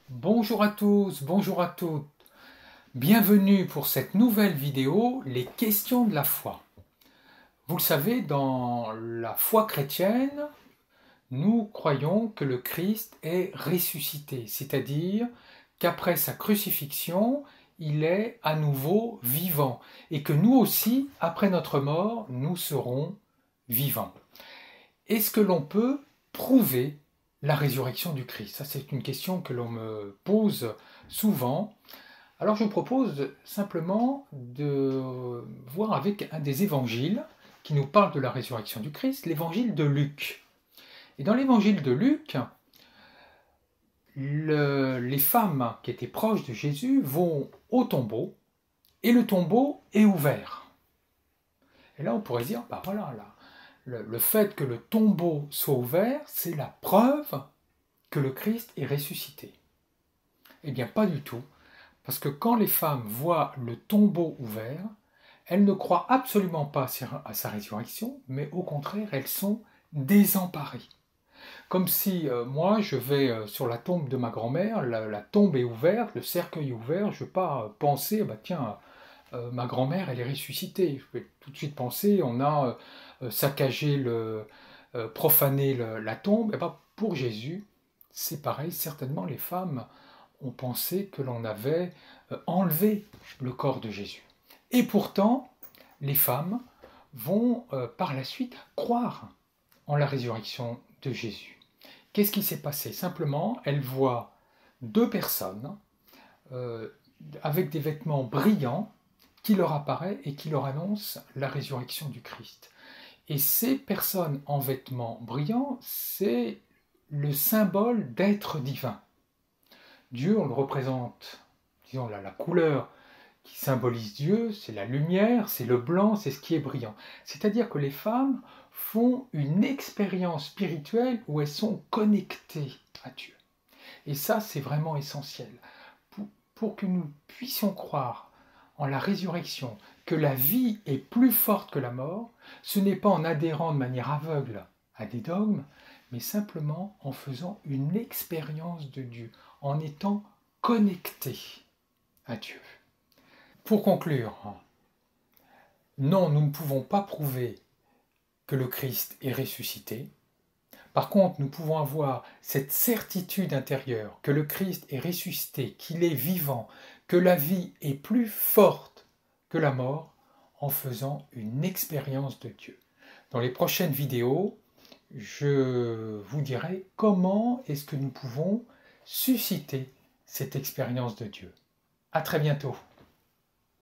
Bonjour à tous, bonjour à toutes. Bienvenue pour cette nouvelle vidéo, les questions de la foi. Vous le savez, dans la foi chrétienne, nous croyons que le Christ est ressuscité, c'est-à-dire qu'après sa crucifixion, il est à nouveau vivant et que nous aussi, après notre mort, nous serons vivants. Est-ce que l'on peut prouver la résurrection du Christ? Ça, c'est une question que l'on me pose souvent. Alors, je vous propose simplement de voir avec un des évangiles qui nous parle de la résurrection du Christ, l'évangile de Luc. Et dans l'évangile de Luc, les femmes qui étaient proches de Jésus vont au tombeau et le tombeau est ouvert. Et là, on pourrait dire, bah voilà, là, le fait que le tombeau soit ouvert, c'est la preuve que le Christ est ressuscité. Eh bien, pas du tout, parce que quand les femmes voient le tombeau ouvert, elles ne croient absolument pas à sa résurrection, mais au contraire, elles sont désemparées. Comme si moi, je vais sur la tombe de ma grand-mère, la tombe est ouverte, le cercueil est ouvert, je ne vais pas penser, bah, tiens, ma grand-mère, elle est ressuscitée. Je vais tout de suite penser, on a saccagé, profané la tombe. Et ben, pour Jésus, c'est pareil, certainement les femmes ont pensé que l'on avait enlevé le corps de Jésus. Et pourtant, les femmes vont par la suite croire en la résurrection de Jésus. Qu'est-ce qui s'est passé? Simplement, elles voient deux personnes euh, avec des vêtements brillants qui leur apparaît et qui leur annonce la résurrection du Christ. Et ces personnes en vêtements brillants, c'est le symbole d'être divin. Dieu, on le représente, disons la couleur qui symbolise Dieu, c'est la lumière, c'est le blanc, c'est ce qui est brillant. C'est-à-dire que les femmes font une expérience spirituelle où elles sont connectées à Dieu. Et ça, c'est vraiment essentiel. Pour que nous puissions croire en la résurrection, que la vie est plus forte que la mort, ce n'est pas en adhérant de manière aveugle à des dogmes, mais simplement en faisant une expérience de Dieu, en étant connecté à Dieu. Pour conclure, non, nous ne pouvons pas prouver que le Christ est ressuscité. Par contre, nous pouvons avoir cette certitude intérieure que le Christ est ressuscité, qu'il est vivant, que la vie est plus forte que la mort en faisant une expérience de Dieu. Dans les prochaines vidéos, je vous dirai comment est-ce que nous pouvons susciter cette expérience de Dieu. À très bientôt.